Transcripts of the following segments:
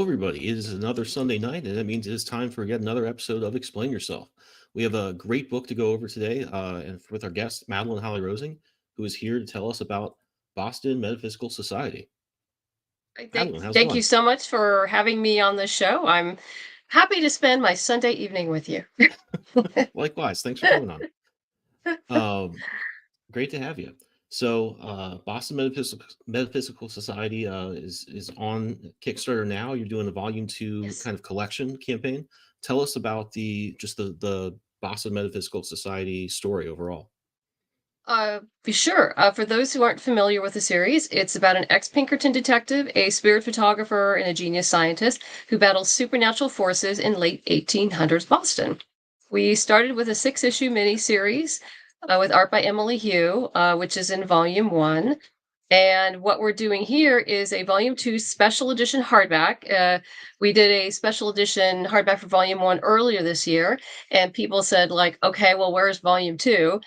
everybody. It is another Sunday night, and that means it is time for yet another episode of Explain Yourself. We have a great book to go over today, and with our guest, Madeline Holly Rosing, who is here to tell us about Boston Metaphysical Society. Thank, Madeline, how's it thank you going? so much for having me on the show. I'm happy to spend my Sunday evening with you. Likewise, thanks for coming on. Um, Great to have you. So, Boston Metaphysical Society is on Kickstarter now. You're doing a volume two Yes. kind of collection campaign. Tell us about the Boston Metaphysical Society story overall. Sure. For those who aren't familiar with the series, it's about an ex-Pinkerton detective, a spirit photographer, and a genius scientist who battles supernatural forces in late 1800s Boston. We started with a 6-issue miniseries with art by Emily Hugh, which is in volume 1. And what we're doing here is a volume 2 special edition hardback. We did a special edition hardback for volume 1 earlier this year, and people said, like, okay, well, where's volume 2?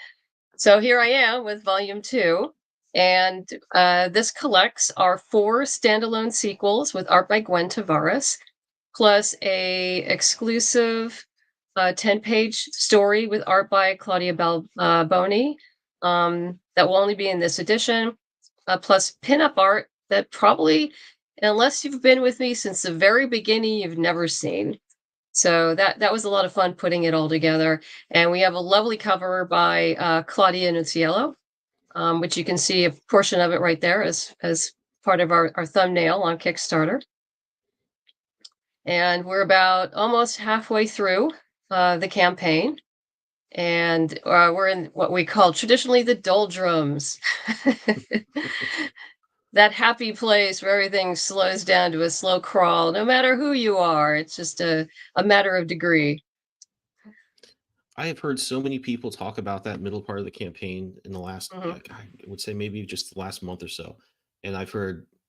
So here I am with volume 2. And this collects our 4 standalone sequels with art by Gwen Tavares, plus a exclusive 10-page story with art by Claudia Boni that will only be in this edition, plus pinup art that probably, unless you've been with me since the very beginning, you've never seen. So that was a lot of fun putting it all together. And we have a lovely cover by Claudia Nuciello, which you can see a portion of it right there as part of our thumbnail on Kickstarter. And we're about almost halfway through the campaign. And we're in what we call traditionally the doldrums. That happy place where everything slows down to a slow crawl, no matter who you are. It's just a matter of degree. I have heard so many people talk about that middle part of the campaign in the last, Mhm. I would say maybe just the last month or so, and I've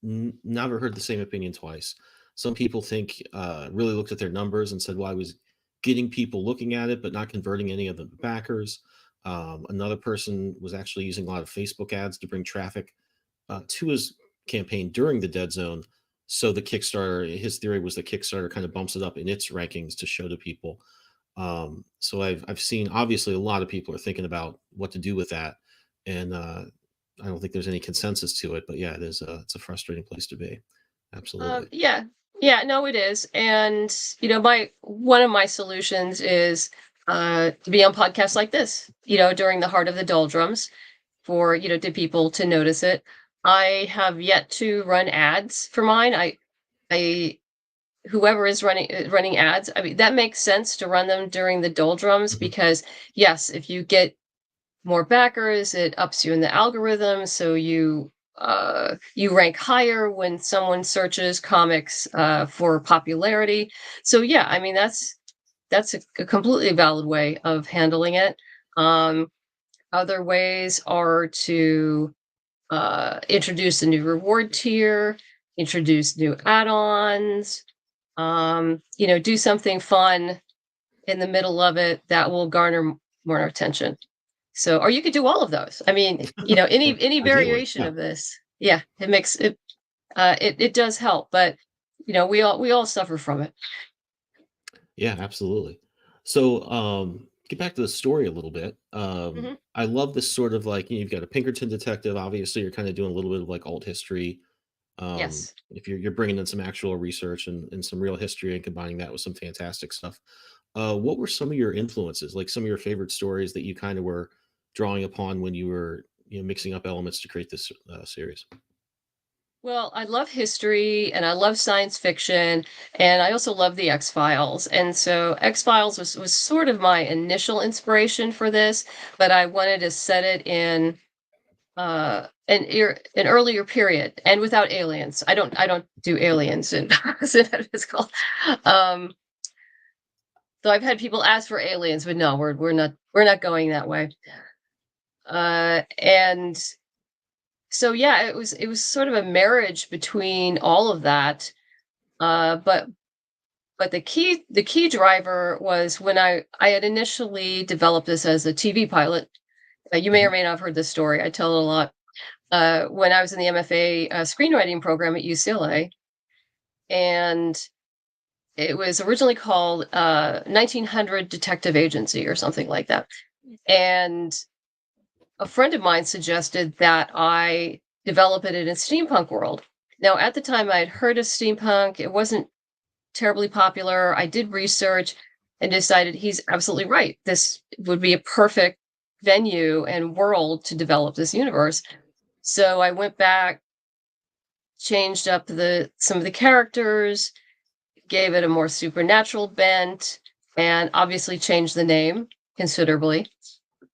never heard the same opinion twice. Some people think really looked at their numbers and said, "Well, I was getting people looking at it, but not converting any of the backers." Another person was actually using a lot of Facebook ads to bring traffic to his campaign during the dead zone. So the Kickstarter, his theory was that Kickstarter kind of bumps it up in its rankings to show to people. So I've seen obviously a lot of people are thinking about what to do with that, and I don't think there's any consensus to it. But yeah, it's a frustrating place to be. Absolutely. Yeah, yeah, no, it is. And my one of my solutions is to be on podcasts like this, during the heart of the doldrums for, to people to notice it. I have yet to run ads for mine. I whoever is running ads, I mean, that makes sense to run them during the doldrums Mhm. because yes, if you get more backers, it ups you in the algorithm, so you rank higher when someone searches comics for popularity. So yeah, I mean that's a completely valid way of handling it. Um, Other ways are to introduce a new reward tier, introduce new add-ons, do something fun in the middle of it that will garner more attention. So, or you could do all of those. I mean, any Ideally, variation yeah, of this. Yeah, it makes it it does help, but we all suffer from it. yeah, absolutely. So get back to the story a little bit. Hmm. I love this sort of like you've got a Pinkerton detective. Obviously, you're kind of doing a little bit of like alt history. Yes. If you're bringing in some actual research and some real history and combining that with some fantastic stuff. What were some of your influences, like some of your favorite stories that you kind of were drawing upon when you were mixing up elements to create this series? Well, I love history and I love science fiction and I also love the X-Files. And so X-Files was sort of my initial inspiration for this, but I wanted to set it in an earlier period and without aliens. I don't do aliens in physical. Um so I've had people ask for aliens, but no, we're not going that way. And so yeah, it was sort of a marriage between all of that. But the key driver was when I had initially developed this as a TV pilot. You may Mhm. or may not have heard this story. I tell it a lot. When I was in the MFA screenwriting program at UCLA, and It was originally called 1900 Detective Agency or something like that. And a friend of mine suggested that I develop it in a steampunk world. Now, at the time, I had heard of steampunk. It wasn't terribly popular. I did research and decided he's absolutely right. This would be a perfect venue and world to develop this universe. So I went back, changed up the some of the characters, gave it a more supernatural bent, and obviously changed the name considerably.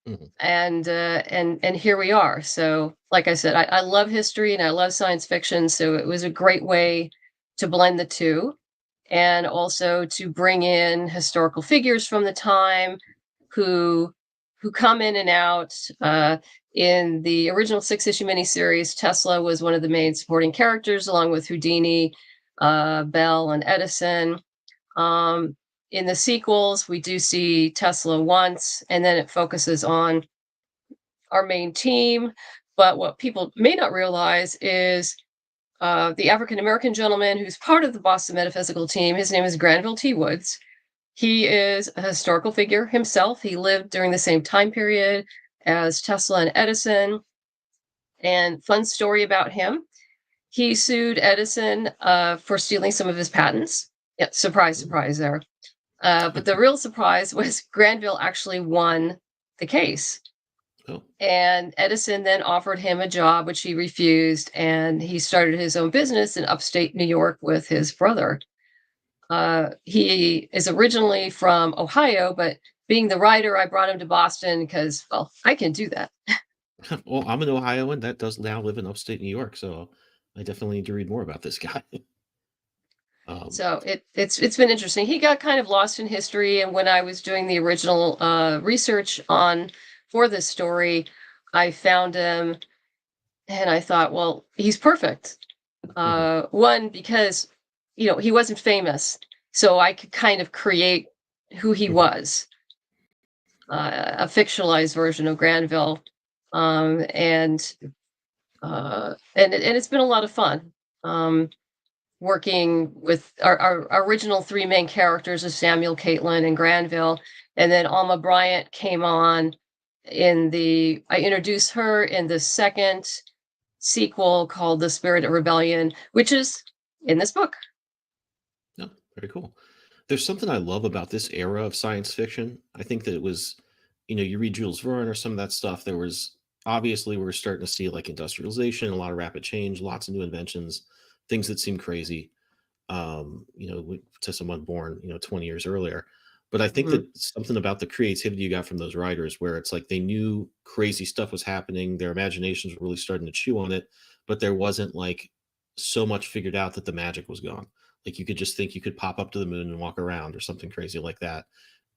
Mhm. And here we are. So, like I said, I love history and I love science fiction, so it was a great way to blend the two, and also to bring in historical figures from the time who come in and out. In the original 6-issue miniseries, Tesla was one of the main supporting characters, along with Houdini, Bell, and Edison. Um, in the sequels, we do see Tesla once, and then it focuses on our main team. But what people may not realize is the African American gentleman who's part of the Boston Metaphysical team. His name is Granville T. Woods. He is a historical figure himself. He lived during the same time period as Tesla and Edison. And fun story about him: he sued Edison for stealing some of his patents. Yeah, surprise, Mm. surprise there. But the real surprise was Granville actually won the case. Oh, And Edison then offered him a job, which he refused, and he started his own business in upstate New York with his brother. He is originally from Ohio, but being the writer, I brought him to Boston because, well, I can do that. well, I'm an Ohioan that does now live in upstate New York, so I definitely need to read more about this guy. um, So it's been interesting. He got kind of lost in history, and when I was doing the original research on for this story, I found him, and I thought, well, he's perfect. mhm, One, because he wasn't famous, so I could kind of create who he mhm. was, a fictionalized version of Granville, and and it's been a lot of fun. Um, Working with our original three main characters of Samuel, Caitlin, and Granville, and then Alma Bryant came on I introduced her in the second sequel called The Spirit of Rebellion, which is in this book. No, very cool. There's something I love about this era of science fiction. I think that it was, you read Jules Verne or some of that stuff. There was obviously we're starting to see like industrialization, a lot of rapid change, lots of new inventions, things that seem crazy. To someone born, 20 years earlier. But I think Mhm. that something about the creativity you got from those writers, where it's like they knew crazy stuff was happening, their imaginations were really starting to chew on it, but there wasn't like so much figured out that the magic was gone. Like you could just think you could pop up to the moon and walk around or something crazy like that.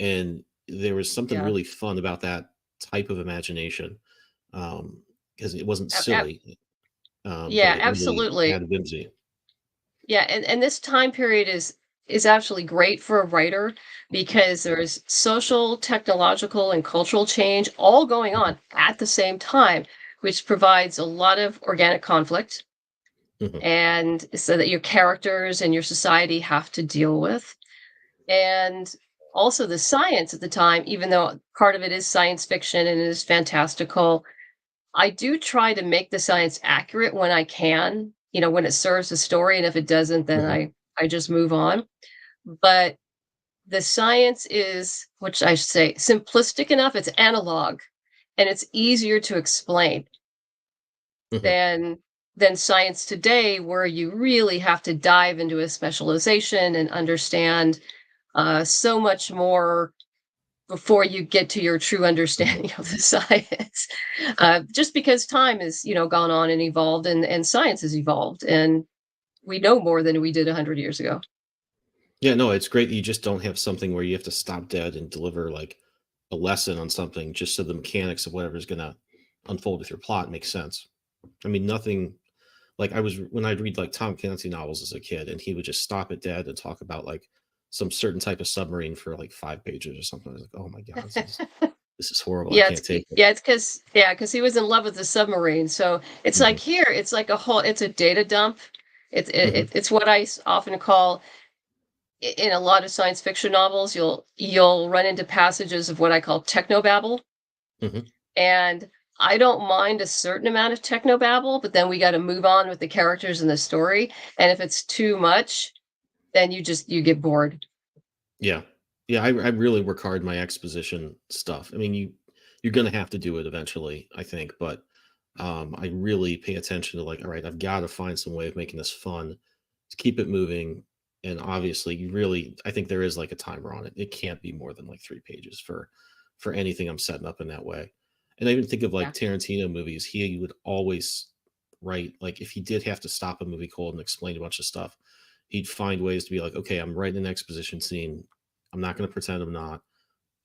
And there was something Yeah. really fun about that type of imagination, because it wasn't A- a- silly, but yeah, it really absolutely. had whimsy. Yeah, and this time period is actually great for a writer because there's social, technological, and cultural change all going Mhm, on at the same time, which provides a lot of organic conflict, mhm, and so that your characters and your society have to deal with. And also the science at the time, even though part of it is science fiction and it is fantastical, I do try to make the science accurate when I can, when it serves the story, and if it doesn't, then mhm, I just move on. But the science is, which I should say, simplistic enough, it's analog, and it's easier to explain mhm. than science today, where you really have to dive into a specialization and understand so much more before you get to your true Mhm. understanding of the science. Just because time has, gone on and evolved, and science has evolved, and we know more than we did 100 years ago. Yeah, no, it's great that you just don't have something where you have to stop dead and deliver like a lesson on something just so the mechanics of whatever's gonna unfold with your plot makes sense. I mean, nothing like I was when I'd read like Tom Clancy novels as a kid, and he would just stop it dead and talk about like some certain type of submarine for like 5 pages or something. I was like, oh my god, this is horrible. I Yeah, can't take it. it's because he was in love with the submarine. So it's like Mhm, here, it's like it's a data dump. It's mhm, it's what I often call in a lot of science fiction novels, you'll run into passages of what I call technobabble, Mhm. and I don't mind a certain amount of technobabble, but then we got to move on with the characters and the story. And if it's too much, then you get bored. Yeah. Yeah, I really work hard in my exposition stuff. I mean, you're gonna have to do it eventually, I think, but, I really pay attention to, like, "All right, I've gotta find some way of making this fun to keep it moving," and obviously, you really I think there is, like, a timer on it. It can't be more than, like, 3 pages for anything I'm setting up in that way. And I even think of, Yeah, like, Tarantino movies. He would always write like, if he did have to stop a movie cold and explain a bunch of stuff, he'd find ways to be like, "Okay, I'm writing an exposition scene. I'm not gonna pretend I'm not.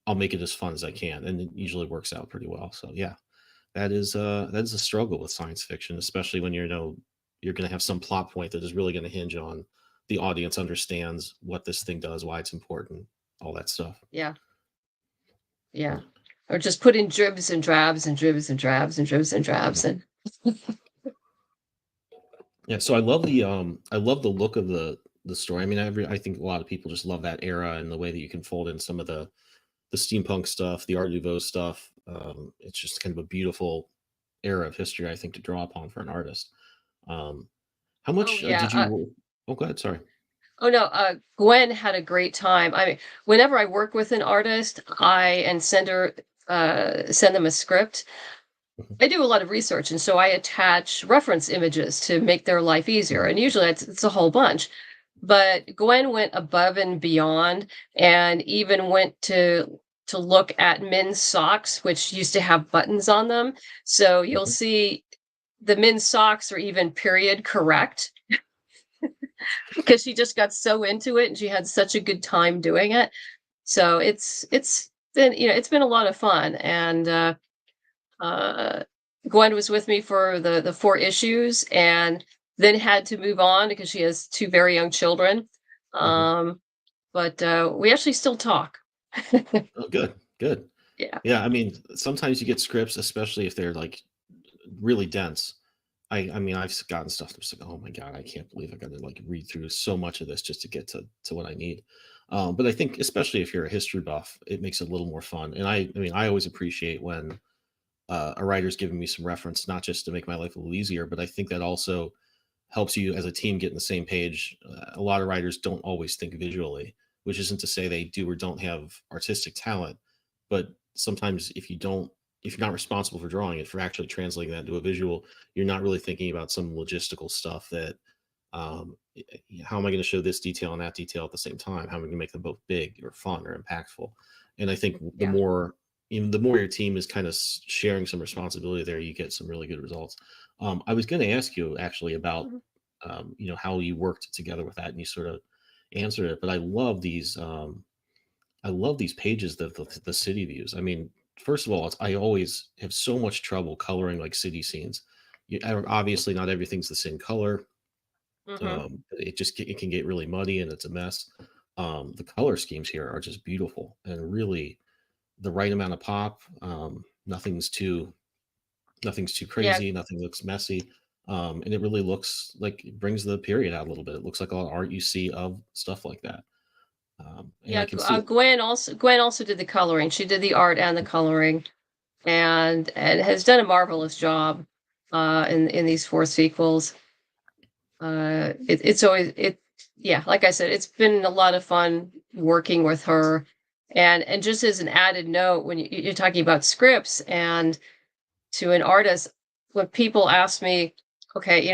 I'll make it as fun as I can," and it usually works out pretty well. So yeah, that is a struggle with science fiction, especially when you're gonna have some plot point that is really gonna hinge on the audience understands what this thing does, why it's important, all that stuff. yeah, Yeah. yeah. Or just put in dribs and drabs and dribs and drabs and dribs and Mhm. drabs and Yeah, so I love the look of the story. I mean, I think a lot of people just love that era and the way that you can fold in some of the steampunk stuff, the Art Nouveau stuff. It's just kind of a beautiful era of history, I think, to draw upon for an artist. Um, how oh much yeah. did you? Oh, go ahead. Sorry. Oh no, Gwen had a great time. I mean, whenever I work with an artist, send them a script. Mhm, I do a lot of research, and so I attach reference images to make their life easier. mhm, And usually it's a whole bunch. But Gwen went above and beyond, and even went to look at men's socks, which used to have buttons on them. So you'll mhm, see the men's socks are even period correct because she just got so into it and she had such a good time doing it. So it's been, it's been a lot of fun. And uh Gwen was with me for the 4 issues, and then had to move on because she has 2 very young children. mhm. Um but we actually still talk. Oh, good, good. Yeah. Yeah, I mean, sometimes you get scripts, especially if they're like really dense. I mean, I've gotten stuff that's like, oh my god, I can't believe I got to like read through so much of this just to get to what I need. But I think, especially if you're a history buff, it makes it a little more fun. And I mean, I always appreciate when a writer's giving me some reference, not just to make my life a little easier, but I think that also helps you as a team get in the same page. A lot of writers don't always think visually, which isn't to say they do or don't have artistic talent, but sometimes if you're not responsible for drawing it, for actually translating that into a visual, you're not really thinking about some logistical stuff that how am I going to show this detail and that detail at the same time? How am I going to make them both big or fun or impactful? And I think Yeah. the more your team is kind of sharing some responsibility there, you get some really good results. I was going to ask you actually about Mhm. how you worked together with that, and you sort of answered it. But I love these pages that the city views. I mean, first of all, I always have so much trouble coloring like city scenes. Obviously, not everything's the same color. Mhm. It can get really muddy and it's a mess. The color schemes here are just beautiful and really the right amount of pop. Nothing's too Yeah. crazy. Nothing looks messy. And it really looks like it brings the period out a little bit. It looks like all the art you see of stuff like that. And I Yeah, can see it. Gwen also did the coloring. She did the art and the coloring, and has done a marvelous job in these 4 sequels. It's always it Yeah, like I said, it's been a lot of fun working with her. And just as an added note, when you're talking about scripts and to an artist, when people ask me, okay,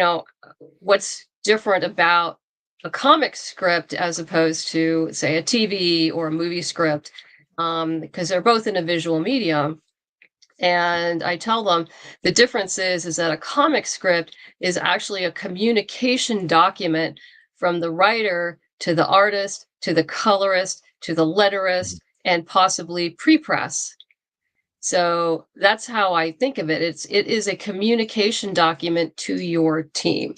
what's different about a comic script as opposed to, say, a TV or a movie script, because they're both in a visual medium. And I tell them the difference is that a comic script is actually a communication document from the writer to the artist to the colorist to the letterist and possibly pre-press. So that's how I think of it. It is a communication document to your team.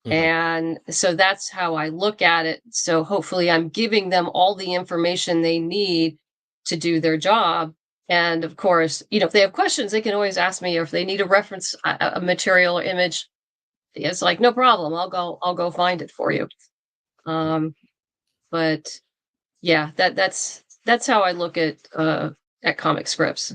Mhm, And so that's how I look at it. So hopefully I'm giving them all the information they need to do their job. And of course, if they have questions, they can always ask me, or if they need a reference, a material or image. It's like, no problem. I'll go find it for you. mhm. Um, But yeah, that's how I look at comic scripts.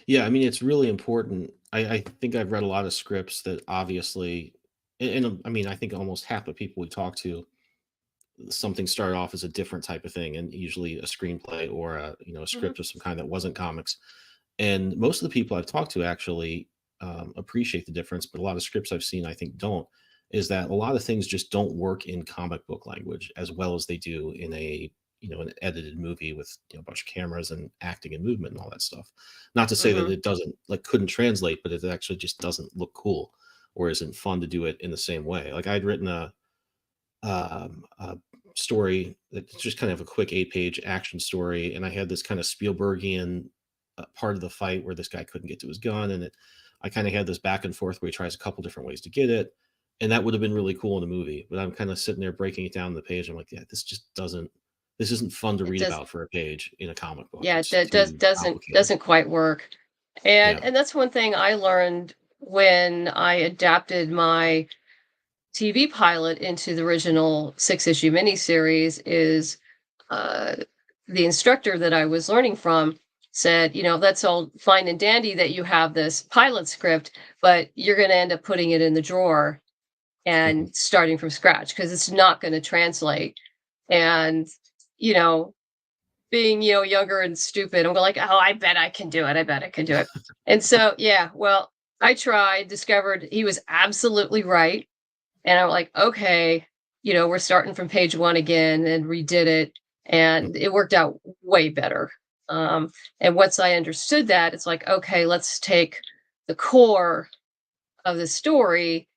Yeah, I mean, it's really important. I think I've read a lot of scripts that obviously, I mean, I think almost half the people we talk to, something started off as a different type of thing, and usually a screenplay or a a Mhm, script of some kind that wasn't comics. And most of the people I've talked to actually appreciate the difference, but a lot of scripts I've seen I think don't. Is that a lot of things just don't work in comic book language as well as they do in a an edited movie with a bunch of cameras and acting and movement and all that stuff. Not to say that mhm. it doesn't like couldn't translate, but it actually just doesn't look cool or isn't fun to do it in the same way. Like I'd written a story that's just kind of a quick 8-page action story, and I had this kind of Spielbergian part of the fight where this guy couldn't get to his gun, and I kind of had this back and forth where he tries a couple different ways to get it, and that would have been really cool in a movie. But I'm kind of sitting there breaking it down on the page. I'm like, yeah, this isn't fun to It read does about for a page in a comic book. Yeah, It's it does too doesn't complicated. doesn't quite work. And Yeah. and that's one thing I learned when I adapted my TV pilot into the original 6-issue miniseries is uh, the instructor that I was learning from said, that's all fine and dandy that you have this pilot script, but you're going to end up putting it in the drawer Mhm. and starting from scratch because it's not going to translate. And, you know, being, younger and stupid, I'm like, oh, I bet I can do it. I bet I can do it. And so, yeah, well, I tried, discovered he was absolutely right, and I'm like, okay, we're starting from page one again and redid it. And Mhm. it worked out way better. And once I understood that, it's like, okay, let's take the core of the story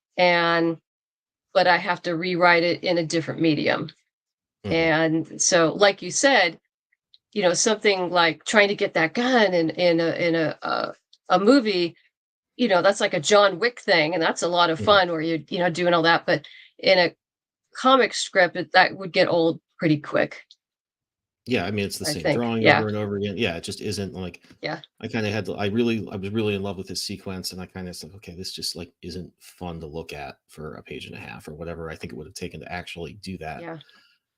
but I have to rewrite it in a different medium. Mhm. And so, like you said, something like trying to get that gun in a movie, that's like a John Wick thing, and that's a lot of Mhm. fun where you're doing all that. But in a comic strip, that would get old pretty quick, Yeah, I mean, it's the I same think. drawing Yeah, over and over again. Yeah, it just isn't like yeah, I kinda had to I was really in love with this sequence, and I kinda said, "Okay, this just, like, isn't fun to look at for a page and a half," or whatever I think it would have taken to actually do that. yeah,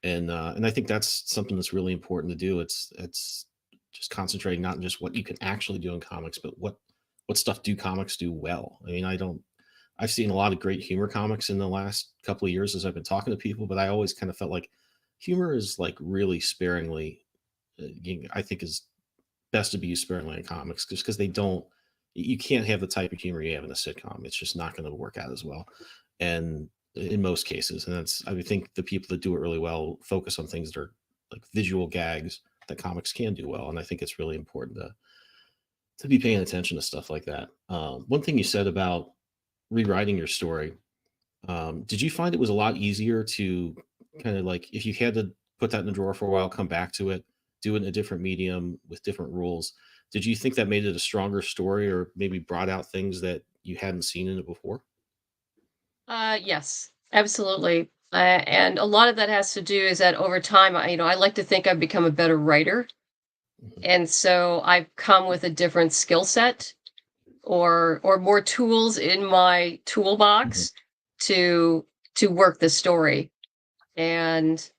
And I think that's something that's really important to do. It's just concentrating not on just what you can actually do in comics, but what stuff do comics do well. I mean, I've seen a lot of great humor comics in the last couple of years as I've been talking to people, but I always kind of felt like humor is like really sparingly, I think is best to be used sparingly in comics just because they don't, you can't have the type of humor you have in a sitcom. It's just not going to work out as well. And in most cases, and that's, I would think the people that do it really well focus on things that are like visual gags that comics can do well. And I think it's really important to be paying attention to stuff like that. One thing you said about rewriting your story, did you find it was a lot easier to kind of like if you had to put that in the drawer for a while, come back to it, do it in a different medium with different rules? Did you think that made it a stronger story or maybe brought out things that you hadn't seen in it before? yes, absolutely. And a lot of that has to do is that over time, I like to think I've become a better writer, Mhm. and so I've come with a different skill set or more tools in my Mhm. toolbox to to work the story. And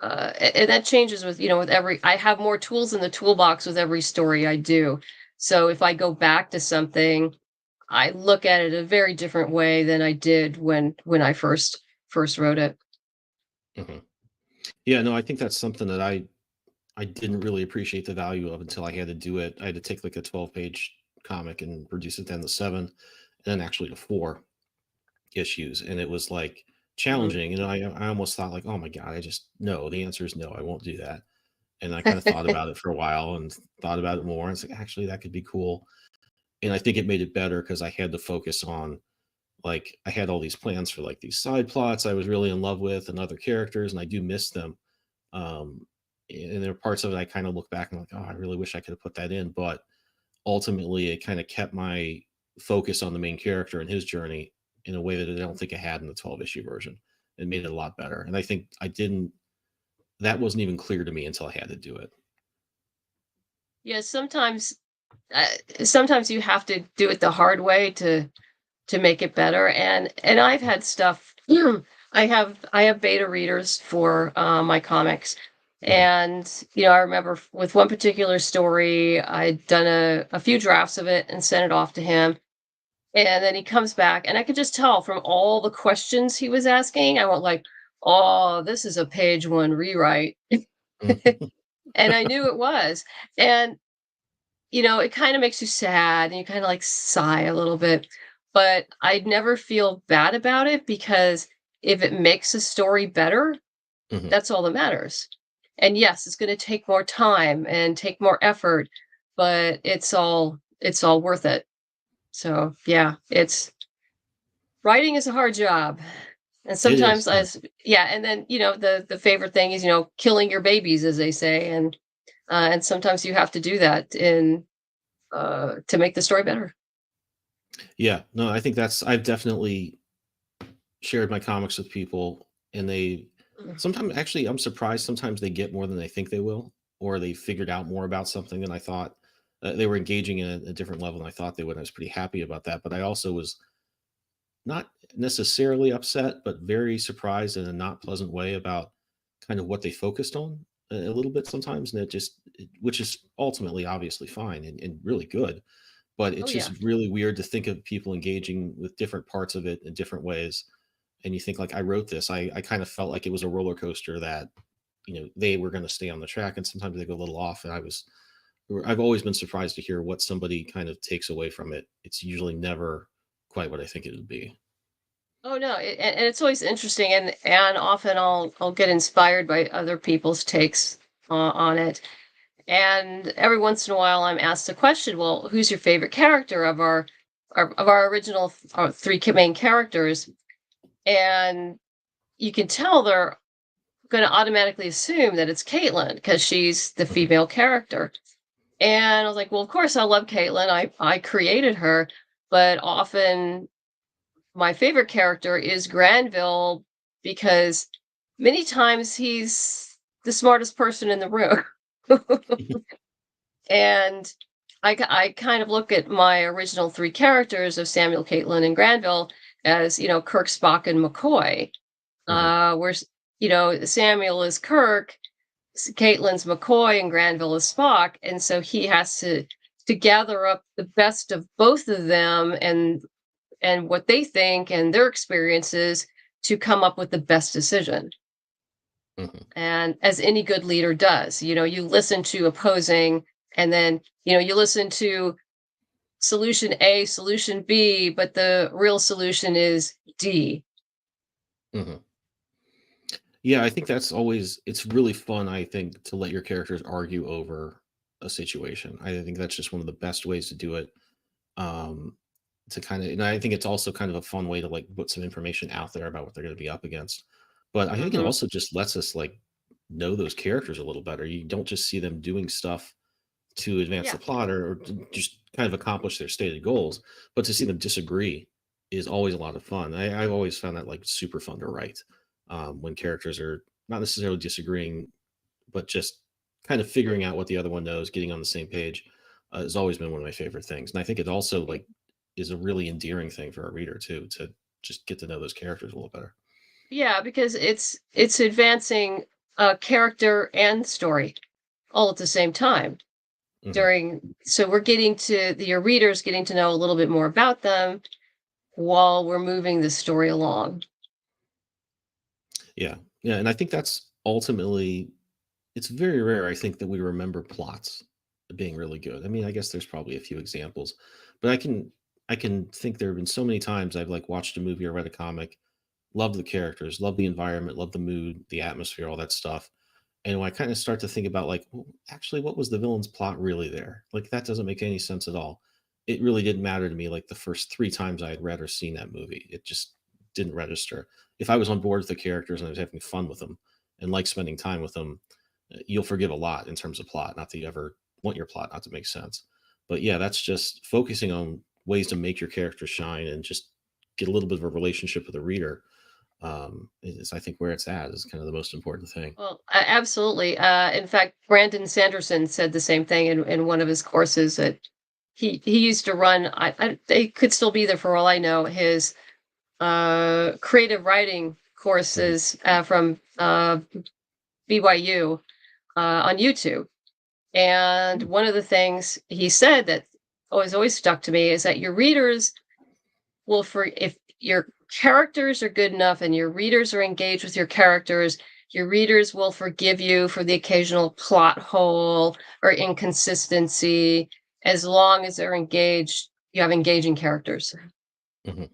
and that changes with every I have more tools in the toolbox with every story I do. So if I go back to something, I look at it a very different way than I did when I first wrote it. Mhm. Yeah, no, I think that's something that I didn't really appreciate the value of until I had to do it. I had to take like a 12-page comic and reduce it down to 7 and then actually to 4 issues, and it was like Mhm. challenging. And I almost thought like, oh my god, I just no. The answer is no. I won't do that. And I kind of thought about it for a while and thought about it more. And it's like actually that could be cool. And I think it made it better because I had to focus on like I had all these plans for like these side plots I was really in love with and other characters, and I do miss them. Um, and there are parts of it I kind of look back and like, oh, I really wish I could have put that in, but ultimately it kind of kept my focus on the main character and his journey in a way that I don't think I had in the 12 issue version. It made it a lot better. And I think I didn't that wasn't even clear to me until I had to do it. Yeah, uh, sometimes you have to do it the hard way to make it better. And I've had stuff I have beta readers for my comics, Mhm. and I remember with one particular story, I'd done a few drafts of it and sent it off to him, and then he comes back, and I could just tell from all the questions he was asking, I went like, "Oh, this is a page one rewrite," Mhm. and I knew it was, and it kind of makes you sad and you kind of like sigh a little bit, but I'd never feel bad about it because if it makes a story better, Mhm. that's all that matters. And yes, it's going to take more time and take more effort, but it's all worth it. So, yeah, it's writing is a hard job. And It is, sometimes yeah. as yeah, and then, the favorite thing is, killing your babies as they say, and sometimes you have to do that in to make the story better. Yeah, no, I think I've definitely shared my comics with people, and they sometimes actually, I'm surprised sometimes they get more than they think they will, or they figured out more about something than I thought. They were engaging in a different level than I thought they would. I was pretty happy about that, but I also was not necessarily upset, but very surprised in a not pleasant way about kind of what they focused on a little bit sometimes, and which is ultimately obviously fine and really good, but Oh it's yeah. just really weird to think of people engaging with different parts of it in different ways. And you think like, I wrote this, I kind of felt like it was a roller coaster that they were going to stay on the track, and sometimes they go a little off, and I've always been surprised to hear what somebody kind of takes away from it. It's usually never quite what I think it would be. Oh no, and it's always interesting, and often I'll get inspired by other people's takes on it. And every once in a while, I'm asked a question. Well, who's your favorite character of our original three main characters? And you can tell they're going to automatically assume that it's Caitlin because she's the Mhm. female character. And I was like, well, of course I love Caitlin. I created her, but often my favorite character is Granville because many times he's the smartest person in the room. And I kind of look at my original three characters of Samuel, Caitlin, and Granville as, Kirk, Spock, and McCoy. Mhm. Samuel is Kirk, Caitlin's McCoy, and Granville is Spock, and so he has to gather up the best of both of them and what they think and their experiences to come up with the best decision. Mhm. And as any good leader does, you listen to opposing, and then, you listen to solution A, solution B, but the real solution is D. Mhm. Yeah, I think it's really fun, I think, to let your characters argue over a situation. I think that's just one of the best ways to do it. Um, to kind of, and I think it's also kind of a fun way to like put some information out there about what they're going to be up against. But I think it Hmm. also just lets us like know those characters a little better. You don't just see them doing stuff to advance Yeah. the plot or to just kind of accomplish their stated goals, but to see them disagree is always a lot of fun. I've always found that like super fun to write, when characters are not necessarily disagreeing, but just kind of figuring out what the other one knows, getting on the same page, has always been one of my favorite things. And I think it also like is a really endearing thing for a reader too, to just get to know those characters a little better. Yeah, because it's advancing character and story all at the same time. Hmm. So we're getting to your readers getting to know a little bit more about them while we're moving the story along. Yeah, yeah, and I think that's ultimately, it's very rare, I think, that we remember plots being really good. I mean, I guess there's probably a few examples, but I can think there have been so many times I've like watched a movie or read a comic, loved the characters, loved the environment, loved the mood, the atmosphere, all that stuff. And when I kind of start to think about like, well, actually, what was the villain's plot really there? Like that doesn't make any sense at all. It really didn't matter to me like the first three times I had read or seen that movie. It just didn't register. If I was on board with the characters and I was having fun with them and like spending time with them, you'll forgive a lot in terms of plot. Not that you ever want your plot not to make sense. But yeah, that's just focusing on ways to make your character shine and just get a little bit of a relationship with the reader, is I think where it's at is kind of the most important thing. Well, absolutely. In fact, Brandon Sanderson said the same thing in one of his courses that he used to run. They could still be there for all I know. His creative writing Mhm. courses from BYU on YouTube. And Mm. one of the things he said that always stuck to me is that your readers will, for if your characters are good enough and your readers are engaged with your characters, your readers will forgive you for the occasional plot hole or inconsistency as long as they're engaged. You have engaging characters. Mhm.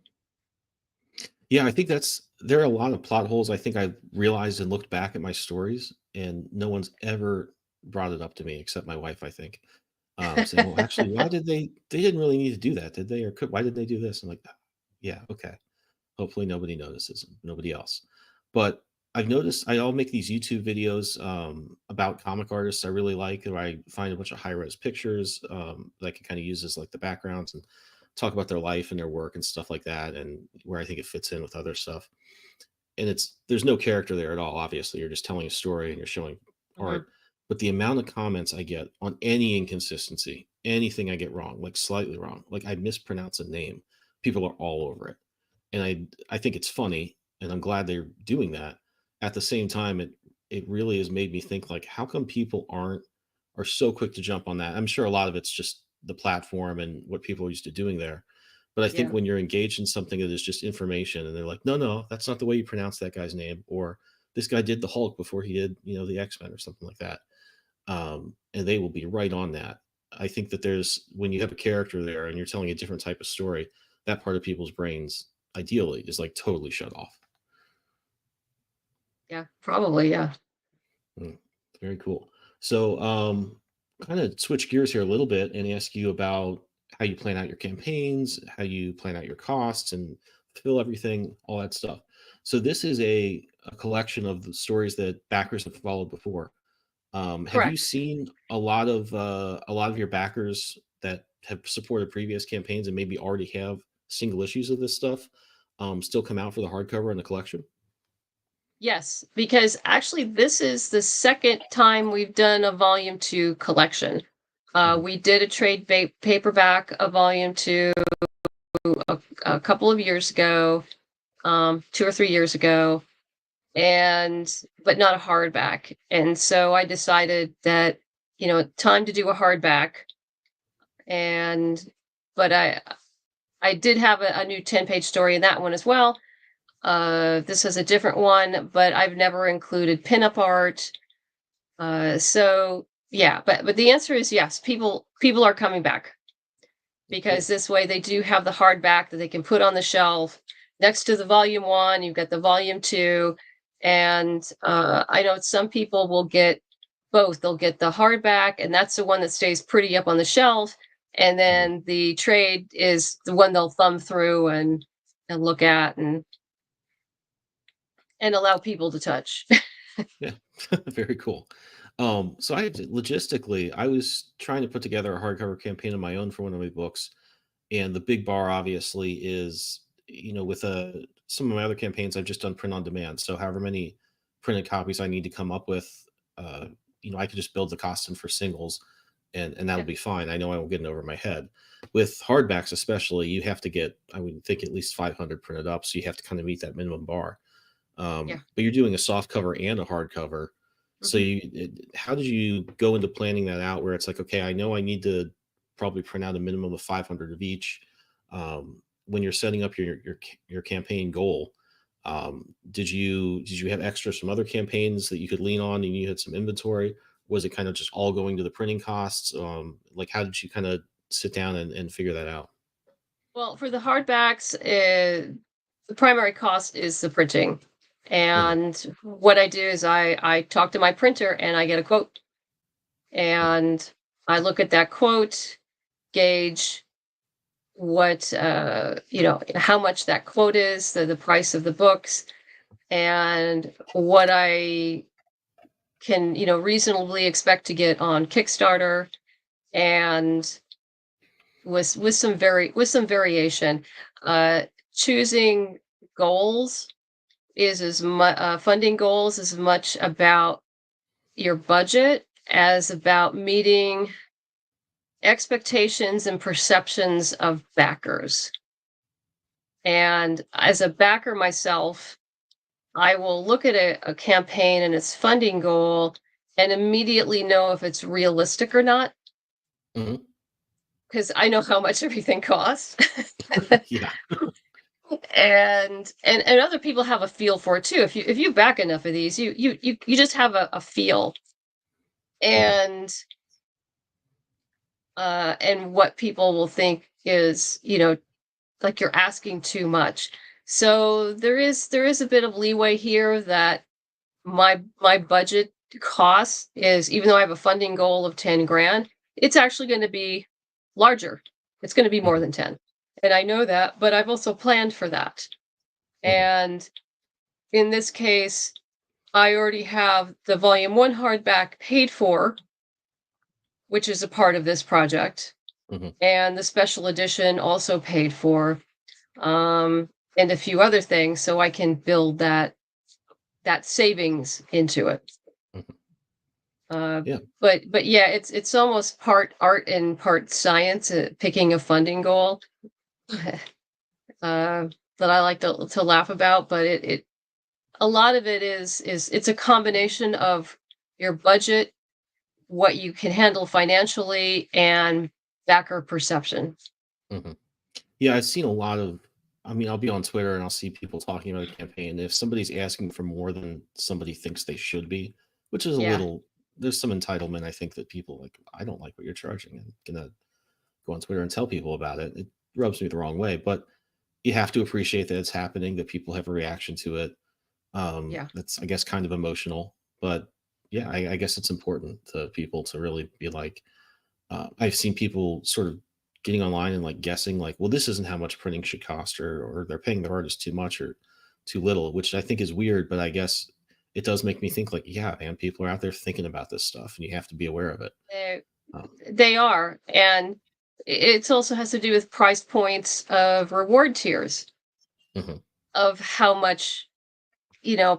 Yeah, I think there are a lot of plot holes I think I realized and looked back at my stories, and no one's ever brought it up to me except my wife, I think. Saying, "Well, actually, why did they didn't really need to do that, did they? Or why did they do this?" I'm like, "Yeah, okay. Hopefully nobody notices, nobody else." But I've noticed I'll make these YouTube videos about comic artists I really like, where I find a bunch of high res pictures that I can kind of use as like the backgrounds and talk about their life and their work and stuff like that, and where I think it fits in with other stuff. And there's no character there at all. Obviously, you're just telling a story and you're showing Mhm. art. But the amount of comments I get on any inconsistency, anything I get wrong, like slightly wrong, like I mispronounce a name, people are all over it. And I think it's funny, and I'm glad they're doing that. At the same time, it really has made me think, like, how come people are so quick to jump on that? I'm sure a lot of it's just the platform and what people are used to doing there. But I think Yeah. when you're engaged in something that is just information and they're like, no, no, that's not the way you pronounce that guy's name, or this guy did the Hulk before he did, the X-Men or something like that. And they will be right on that. I think that when you have a character there and you're telling a different type of story, that part of people's brains ideally is like totally shut off. Yeah. Probably. Yeah. Mm, very cool. So, kind of switch gears here a little bit and ask you about how you plan out your campaigns, how you plan out your costs and fill everything, all that stuff. So, this is a collection of the stories that backers have followed before. Have you Correct. seen a lot of your backers that have supported previous campaigns and maybe already have single issues of this stuff still come out for the hardcover and the collection? Yes, because actually, this is the second time we've done a volume two collection. Mhm. We did a trade paperback of volume two a couple of years ago, 2 or 3 years ago, and but not a hardback. And so I decided that time to do a hardback. And but I did have a new 10-page story in that one as well. This is a different one, but I've never included pinup art. So yeah, but the answer is yes. People are coming back because Cool. this way they do have the hardback that they can put on the shelf next to the volume one. You've got the volume two, and I know some people will get both. They'll get the hardback, and that's the one that stays pretty up on the shelf, and Mhm. then the trade is the one they'll thumb through and look at and allow people to touch. Yeah, very cool. So logistically, I was trying to put together a hardcover campaign of my own for one of my books, and the big bar obviously is, with some of my other campaigns, I've just done print on demand. So however many printed copies I need to come up with, uh, I could just build the costume for singles, and that'll Yeah, be fine. I know I won't get it over my head. With hardbacks, especially, you have to get, I would think, at least 500 printed up, so you have to kind of meet that minimum bar. yeah. But you're doing a soft cover and a hard cover. So Mhm. how did you go into planning that out where it's like, okay, I know I need to probably print out a minimum of 500 of each. When you're setting up your campaign goal, did you have extras from other campaigns that you could lean on and you had some inventory? Was it kind of just all going to the printing costs? Like how did you kind of sit down and figure that out? Well, for the hardbacks, the primary cost is the printing. Mhm, And what I do is I talk to my printer and I get a quote. mhm, And I look at that quote, gauge what how much that quote is, the price of the books, and what I can, reasonably expect to get on Kickstarter, and with some variation. Choosing goals is as much funding goals is as much about your budget as about meeting expectations and perceptions of backers. And as a backer myself, I will look at a campaign and its funding goal and immediately know if it's realistic or not, Mhm. because I know how much everything costs. Yeah. And other people have a feel for it too. If you back enough of these, you just have a feel. Mhm. And what people will think is, like you're asking too much. So there is a bit of leeway here that my budget cost is, even though I have a funding goal of 10 grand, it's actually going to be larger. It's going to be more Mhm. than 10. And I know that, but I've also planned for that. Mhm. And in this case, I already have the volume 1 hardback paid for, which is a part of this project, Mhm. and the special edition also paid for, and a few other things, so I can build that savings into it. Mhm. Uh, Yeah. but yeah, it's almost part art and part science, picking a funding goal, uh, that I like to laugh about. But it a lot of it is it's a combination of your budget, what you can handle financially, and backer perception. Mhm. Yeah, I've seen a lot of I mean, I'll be on Twitter and I'll see people talking about a campaign. If somebody's asking for more than somebody thinks they should be, which is a Yeah, little there's some entitlement, I think, that people like, I don't like what you're charging. I'm gonna go on Twitter and tell people about it. It rubs me the wrong way, but you have to appreciate that it's happening, that people have a reaction to it. yeah. That's, I guess, kind of emotional, but yeah, I guess it's important to people to really be like, I've seen people sort of getting online and like guessing, like, well, this isn't how much printing should cost, or they're paying the artist too much or too little, which I think is weird. But I guess it does make me think, like, yeah, man, people are out there thinking about this stuff, and you have to be aware of it. They Um, they are, and it's also has to do with price points of reward tiers mhm, of how much,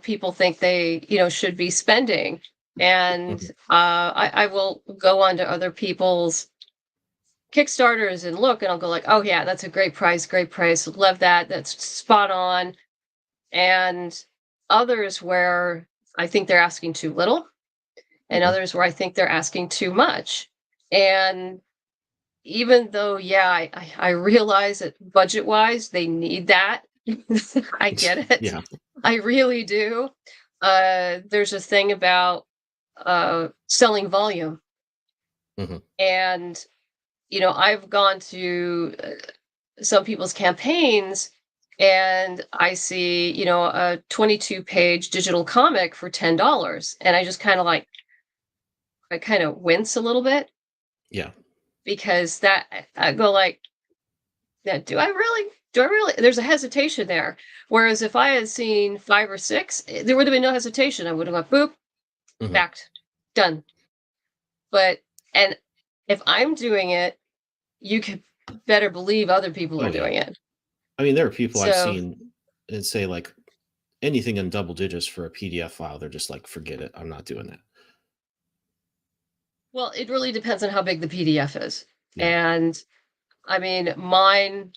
people think they, should be spending. And mhm, I will go on to other people's Kickstarters and look, and I'll go like, oh yeah, that's a great price, love that, that's spot on. And others where I think they're asking too little, and mhm, others where I think they're asking too much. And even though, yeah, I realize that budget wise they need that. I get it. yeah, I really do. There's a thing about selling volume. mhm, And I've gone to some people's campaigns, and I see, a 22-page digital comic for $10, and I just I kind of wince a little bit, yeah, because that I go like, yeah, do I really, there's a hesitation there. Whereas if I had seen 5 or 6, there would have been no hesitation. I would have went boop, mhm. backed, done. But and if I'm doing it, you can better believe other people are Oh yeah. doing it. I mean, there are people I've So, seen and say like anything in double digits for a PDF file. They're just like, forget it. I'm not doing that. well, it really depends on how big the PDF is. Yeah. And I mean, I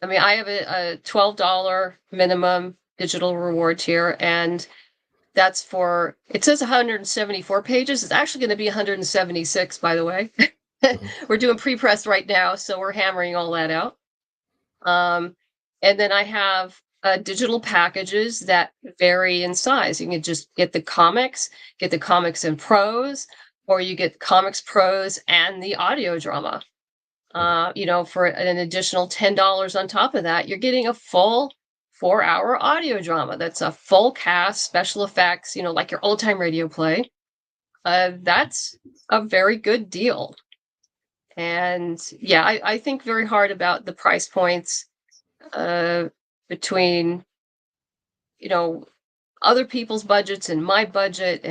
have a $12 minimum digital reward tier, and that's for, it says 174 pages. It's actually going to be 176, by the way. Mhm, We're doing pre-press right now, so we're hammering all that out. Um, and then I have digital packages that vary in size. You can just get the comics in prose, or you get comics prose and the audio drama. mhm, For an additional $10 on top of that, you're getting a full 4-hour audio drama. That's a full cast, special effects, like your old time radio play. That's a very good deal. And yeah, I think very hard about the price points uh, between, you know, other people's budgets and my budget,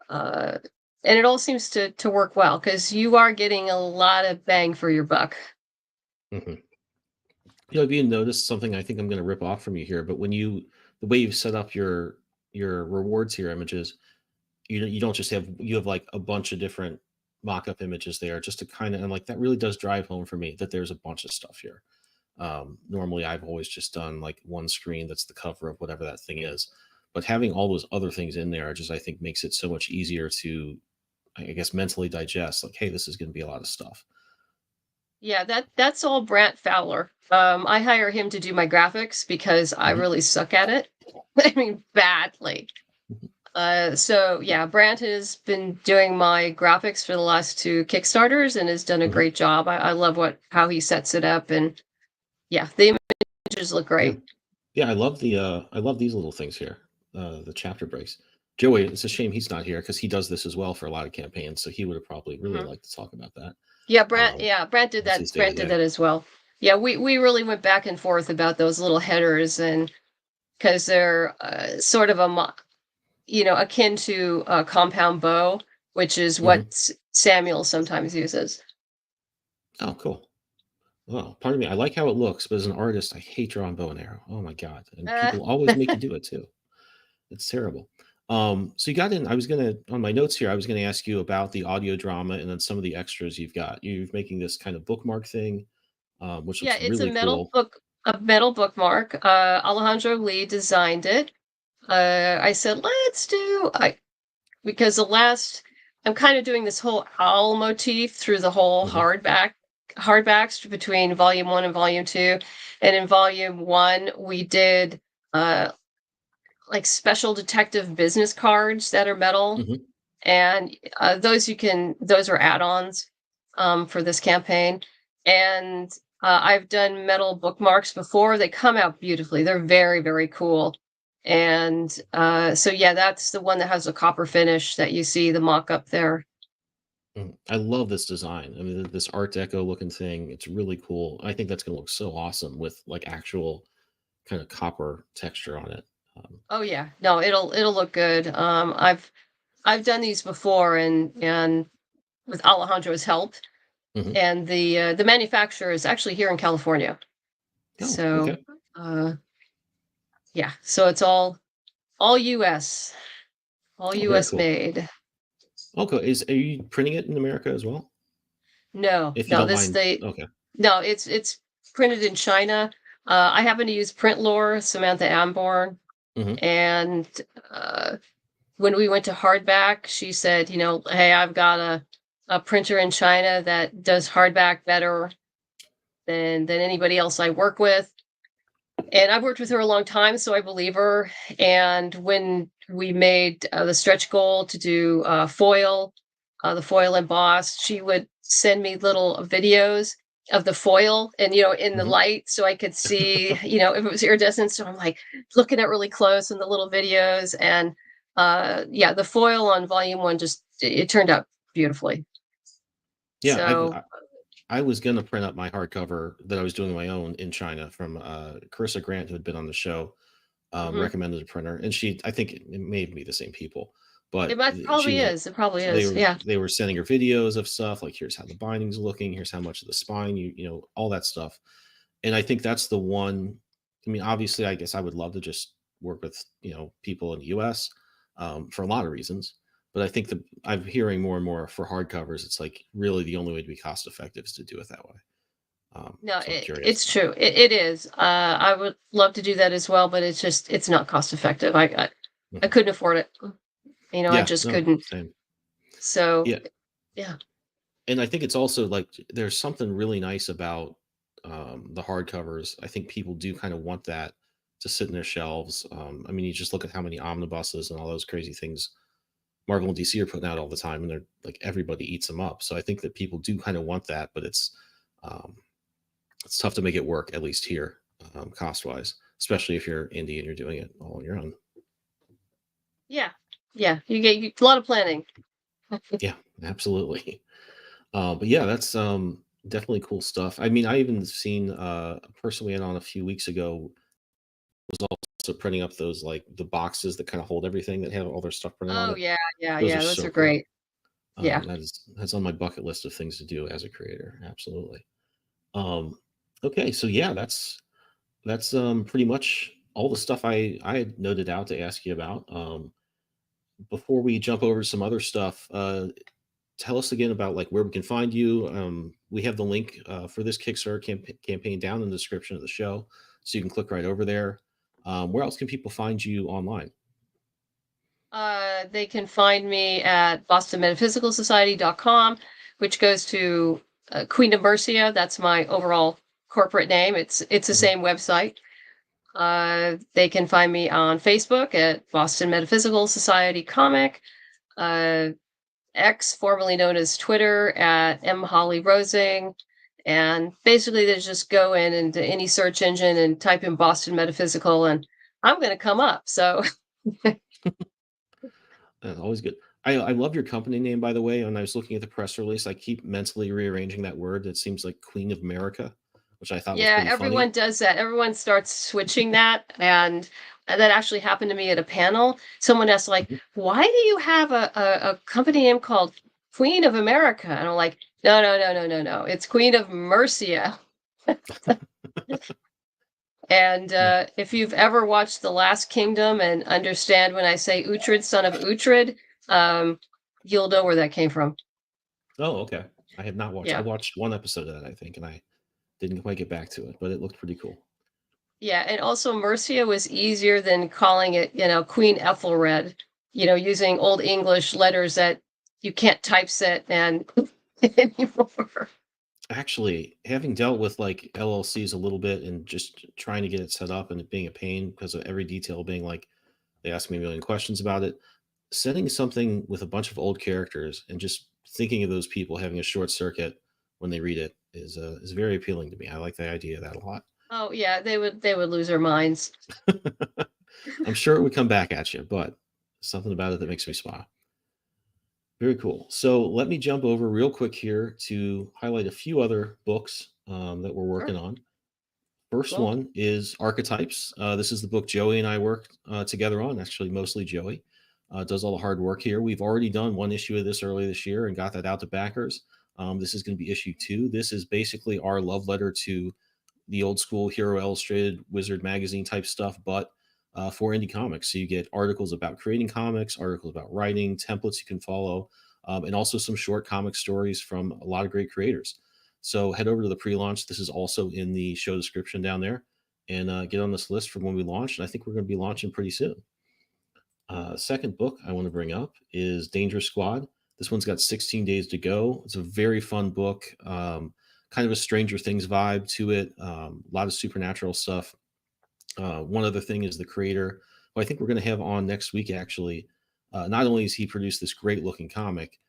uh, and it all seems to work well because you are getting a lot of bang for your buck. mhm. Have you noticed something? I think I'm going to rip off from you here, but the way you've set up your rewards here images, you don't just have you have like a bunch of different mock-up images there, just to kind of, and like that really does drive home for me that there's a bunch of stuff here. Normally, I've always just done like one screen that's the cover of whatever that thing is. But having all those other things in there just I think makes it so much easier to, I guess, mentally digest. Like, hey, this is going to be a lot of stuff. Yeah, that's all Brant Fowler. I hire him to do my graphics because I Hmm. really suck at it. I mean, badly. So yeah, Brant has been doing my graphics for the last two Kickstarters and has done a Hmm. great job. I love how he sets it up, and yeah, the images look Yeah, great. yeah. I love these little things here, the chapter breaks. Joey, it's a shame he's not here because he does this as well for a lot of campaigns, so he would have probably really Mhm. liked to talk about that. Yeah, Brant did That's that. his day to Brant did day. that as well. Yeah, we really went back and forth about those little headers, and because they're sort of akin to a compound bow, which is what Hmm. Samuel sometimes uses. Oh, cool. Well, pardon me. I like how it looks, but as an artist, I hate drawing bow and arrow. Oh my god! And Uh, people always make you do it too. It's terrible. So you got in. I was gonna on my notes here. I was gonna ask you about the audio drama and then some of the extras you've got. You're making this kind of bookmark thing, which yeah, looks it's really cool. a metal bookmark. Alejandro Lee designed it. I said, let's do I because the last I'm kind of doing this whole owl motif through the whole Hmm. hardbacks between volume one and volume two. And in volume one, we did uh like special detective business cards that are metal, Hmm. and those are add-ons for this campaign. And I've done metal bookmarks before. They come out beautifully. They're very, very cool. And so yeah, that's the one that has a copper finish that you see the mock-up there. I love this design. I mean, this Art Deco looking thing. It's really cool. I think that's gonna look so awesome with like actual kind of copper texture on it. Oh yeah, no, it'll look good. I've done these before, and with Alejandro's help, Mhm. and the manufacturer is actually here in California. Oh, So okay. uh yeah, so it's all US, all Oh, very US cool. made. Okay, are you printing it in America as well? No, If you no, don't this mind. they Okay. no, it's printed in China. I happen to use Printlore, Samantha Amborn, Hmm. and when we went to hardback, she said, hey, I've got a printer in China that does hardback better than anybody else I work with. And I've worked with her a long time, so I believe her. And when we made the stretch goal to do the foil embossed, she would send me little videos of the foil and in the Hmm. light so I could see if it was iridescent. So I'm like looking at really close in the little videos, and yeah, the foil on volume one just it turned out beautifully. Yeah, So I was gonna print up my hardcover that I was doing my own in China from Carissa Grant, who had been on the show, mhm. recommended a printer, and I think it may be the same people, It but might she probably was is. It probably they is. were Yeah. they were sending her videos of stuff like here's how the binding's looking, here's how much of the spine all that stuff, and I think that's the one. I mean, obviously, I guess I would love to just work with people in the U.S. For a lot of reasons, but I think that I'm hearing more and more for hardcovers. It's like really the only way to be cost effective is to do it that way. No, So I'm curious. it's true. It is. I would love to do that as well, but it's not cost effective. I Mhm. couldn't afford it. I Yeah, just no, couldn't. same. So Yeah, yeah. and I think it's also like there's something really nice about the hardcovers. I think people do kind of want that to sit in their shelves. I mean, you just look at how many omnibuses and all those crazy things Marvel and DC are putting out all the time, and they're like everybody eats them up. So I think that people do kind of want that, but um, it's tough to make it work at least here, cost wise, especially if you're indie and you're doing it all on your own. Yeah. Yeah. A lot of planning. Yeah, absolutely. But yeah, that's definitely cool stuff. I mean, I even seen a person we had on a few weeks ago was also printing up those like the boxes that kind of hold everything that have all their stuff printed on Oh it. yeah, yeah, Those are yeah. Those so are cool. great. Yeah. That's on my bucket list of things to do as a creator. Absolutely. Um, okay, so yeah, that's pretty much all the stuff I had noted out to ask you about. Before we jump over to some other stuff, tell us again about like where we can find you. We have the link for this Kickstarter campaign down in the description of the show, so you can click right over there. Where else can people find you online? They can find me at bostonmetaphysicalsociety.com, which goes to Queen of Mercia. That's my overall corporate name. It's the Mhm. same website. They can find me on Facebook at Boston Metaphysical Society Comic, uh, X, formerly known as Twitter, at M Holly Rosing. And basically, they just go in into any search engine and type in Boston Metaphysical, and I'm going to come up. So, Always good. I love your company name, by the way. When I was looking at the press release, I keep mentally rearranging that word. It seems like Queen of America, which I thought was yeah, pretty funny. everyone does that. Everyone starts switching that, and that actually happened to me at a panel. Someone asked, like, Mhm. "Why do you have a company name called Queen of America?" And I'm like, "No, no, no, no, no, no. It's Queen of Mercia." And Yeah. if you've ever watched The Last Kingdom and understand when I say Uhtred, son of Uhtred, um, you'll know where that came from. Oh, okay. I have not watched. I Yeah. watched one episode of that, I think, and I didn't quite get back to it, but it looked pretty cool. Yeah, and also Mercia was easier than calling it, Queen Ethelred, using Old English letters that you can't typeset and anymore. Actually, having dealt with like LLCs a little bit and just trying to get it set up and it being a pain because of every detail being like they ask me a million questions about it, setting something with a bunch of old characters and just thinking of those people having a short circuit when they read it is very appealing to me. I like the idea of that a lot. Oh yeah, they would lose their minds. I'm sure it would come back at you, but something about it that makes me smile. Very cool. So let me jump over real quick here to highlight a few other books that we're working Sure. on. First Cool. one is Archetypes. This is the book Joey and I worked together on. Actually, mostly Joey does all the hard work here. We've already done one issue of this earlier this year and got that out to backers. This is going to be issue 2. This is basically our love letter to the old school Hero Illustrated Wizard magazine type stuff, but for indie comics. So you get articles about creating comics, articles about writing, templates you can follow, and also some short comic stories from a lot of great creators. So head over to the pre-launch. This is also in the show description down there, and get on this list for when we launch. And I think we're going to be launching pretty soon. Second book I want to bring up is Dangerous Squad. This one's got 16 days to go. It's a very fun book, kind of a Stranger Things vibe to it. A lot of supernatural stuff. One other thing is the creator, who I think we're going to have on next week, actually. Not only has he produced this great looking comic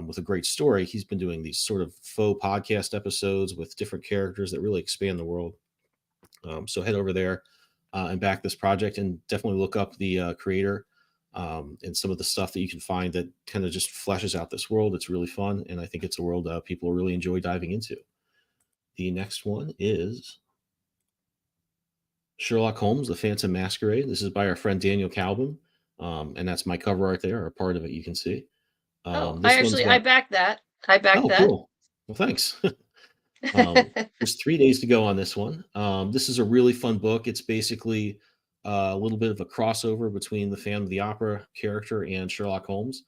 with a great story, he's been doing these sort of faux podcast episodes with different characters that really expand the world. So head over there and back this project, and definitely look up the creator and some of the stuff that you can find that kind of just fleshes out this world. It's really fun, and I think it's a world people will really enjoy diving into. The next one is Sherlock Holmes: The Phantom Masquerade. This is by our friend Daniel Calvin, and that's my cover art there, or part of it you can see. Oh, This one's I got back that. I back oh that. cool. Well, thanks. There's 3 days to go on this one. This is a really fun book. It's basically a little bit of a crossover between the Phantom of the Opera character and Sherlock Holmes.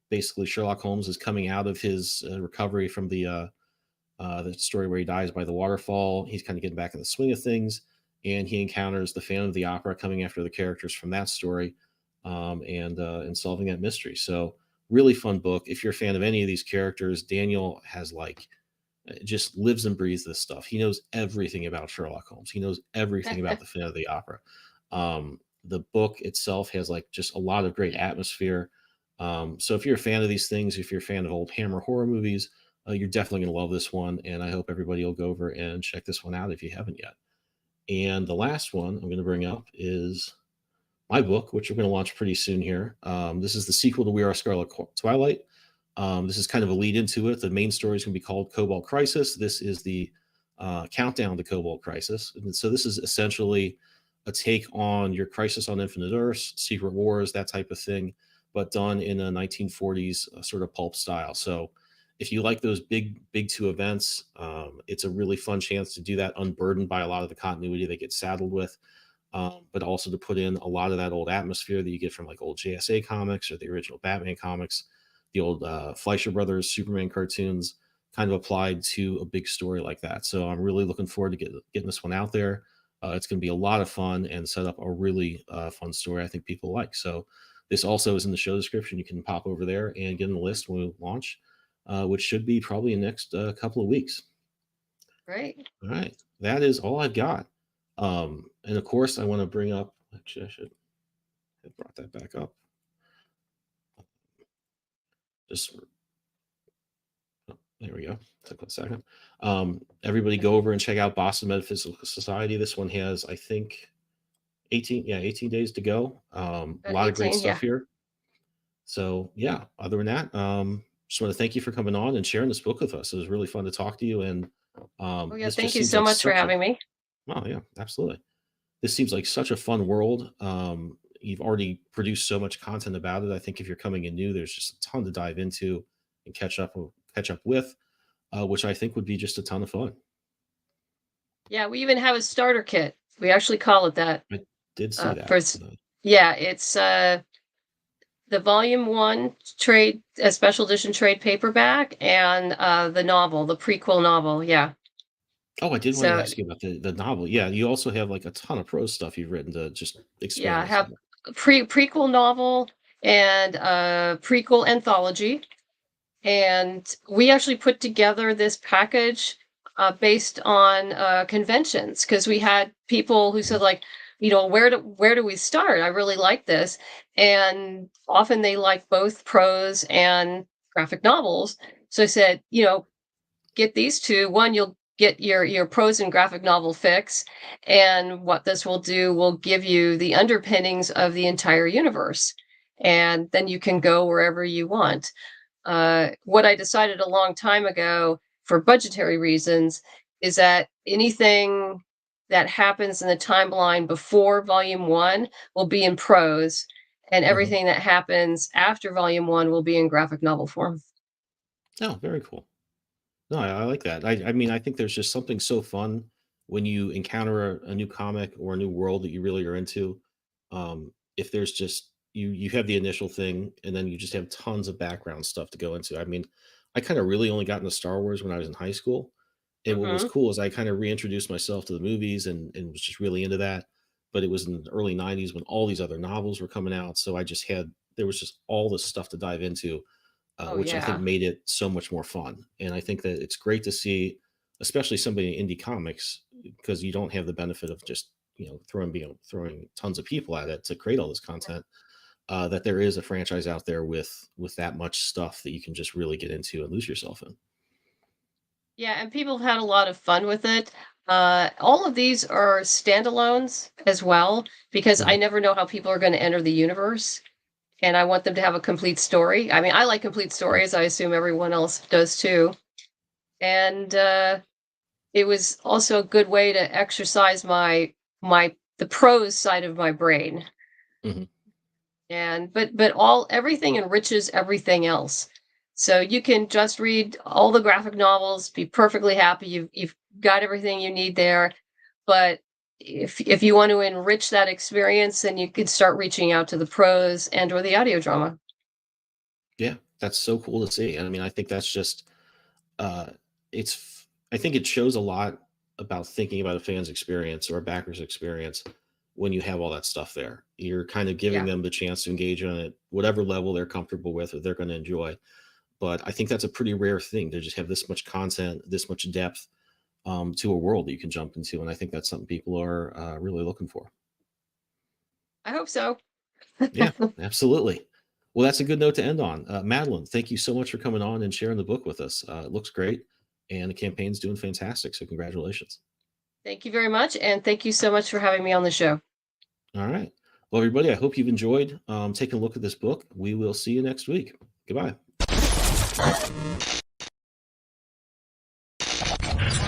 Basically, Sherlock Holmes is coming out of his recovery from the story where he dies by the waterfall. He's kind of getting back in the swing of things, and he encounters the Phantom of the Opera coming after the characters from that story, and solving that mystery. So, really fun book. If you're a fan of any of these characters, Daniel has like just lives and breathes this stuff. He knows everything about Sherlock Holmes. He knows everything about the Phantom of the Opera. The book itself has like just a lot of great atmosphere. So if you're a fan of these things, if you're a fan of old Hammer horror movies, you're definitely going to love this one. And I hope everybody will go over and check this one out if you haven't yet. And the last one I'm going to bring up is my book, which we're going to launch pretty soon here. This is the sequel to We Are Scarlet Twilight. This is kind of a lead into it. The main story is going to be called Cobalt Crisis. This is the countdown to Cobalt Crisis. And so this is essentially a take on your Crisis on Infinite Earths, Secret Wars, that type of thing, but done in a 1940s sort of pulp style. So if you like those big two events, it's a really fun chance to do that unburdened by a lot of the continuity they get saddled with, but also to put in a lot of that old atmosphere that you get from like old JSA comics or the original Batman comics. the old Fleischer Brothers Superman cartoons kind of applied to a big story like that. So I'm really looking forward to getting this one out there. It's going to be a lot of fun and set up a really fun story I think people like. So this also is in the show description. You can pop over there and get in the list when we launch, which should be probably in the next couple of weeks. Great. All right. That is all I've got. And of course, I want to bring up, actually, I should have brought that back up. Just, oh, there we go. Took a second. Everybody go over and check out Boston Metaphysical Society. This one has, I think, 18 days to go. A About lot of great 18, stuff yeah. here. So yeah, other than that, just want to thank you for coming on and sharing this book with us. It was really fun to talk to you. And Oh, yeah. this Thank just you seems so like much for such a, having me. oh yeah, absolutely. This seems like such a fun world. You've already produced so much content about it. I think if you're coming in new, there's just a ton to dive into and catch up with, which I think would be just a ton of fun. Yeah, we even have a starter kit. We actually call it that. I did see Uh, that. for s- yeah, it's the volume one trade, a special edition trade paperback, and the novel, the prequel novel. Yeah. Oh, I did want to So ask you about the novel. Yeah, you also have like a ton of prose stuff you've written to just yeah, expand I this. have a prequel novel and a prequel anthology. And we actually put together this package based on conventions because we had people who said, like, where do we start? I really like this, and often they like both prose and graphic novels. So I said, get these two. One, you'll get your prose and graphic novel fix, and what this will do will give you the underpinnings of the entire universe, and then you can go wherever you want. What I decided a long time ago for budgetary reasons is that anything that happens in the timeline before volume one will be in prose, and Mhm. everything that happens after volume one will be in graphic novel form. Oh, very cool. No, I like that. I mean, I think there's just something so fun when you encounter a new comic or a new world that you really are into. If there's just you have the initial thing and then you just have tons of background stuff to go into. I mean, I kind of really only got into Star Wars when I was in high school. And what was Hmm. cool is I kind of reintroduced myself to the movies and was just really into that. But it was in the early 90s when all these other novels were coming out. So I just had there was just all this stuff to dive into, Oh which I think yeah. made it so much more fun. And I think that it's great to see, especially somebody in indie comics, because you don't have the benefit of just throwing tons of people at it to create all this content. That there is a franchise out there with that much stuff that you can just really get into and lose yourself in. Yeah, and people have had a lot of fun with it. All of these are standalones as well, because I Mhm. never know how people are going to enter the universe, and I want them to have a complete story. I mean, I like complete Yeah. stories. I assume everyone else does too. And it was also a good way to exercise the prose side of my brain. Mhm. And but all everything enriches everything else. So you can just read all the graphic novels, be perfectly happy. You've got everything you need there. But if you want to enrich that experience, then you can start reaching out to the prose and or the audio drama. Yeah, that's so cool to see. I mean, I think that's just uh I think it shows a lot about thinking about a fan's experience or a backer's experience when you have all that stuff there. You're kind of giving Yeah. them the chance to engage on it, whatever level they're comfortable with or they're going to enjoy. But I think that's a pretty rare thing to just have this much content, this much depth to a world that you can jump into. And I think that's something people are really looking for. I hope so. Yeah, absolutely. Well, that's a good note to end on. Madeline, thank you so much for coming on and sharing the book with us. It looks great, and the campaign's doing fantastic. So, congratulations. Thank you very much, and thank you so much for having me on the show. All right. Well, everybody, I hope you've enjoyed taking a look at this book. We will see you next week. Goodbye.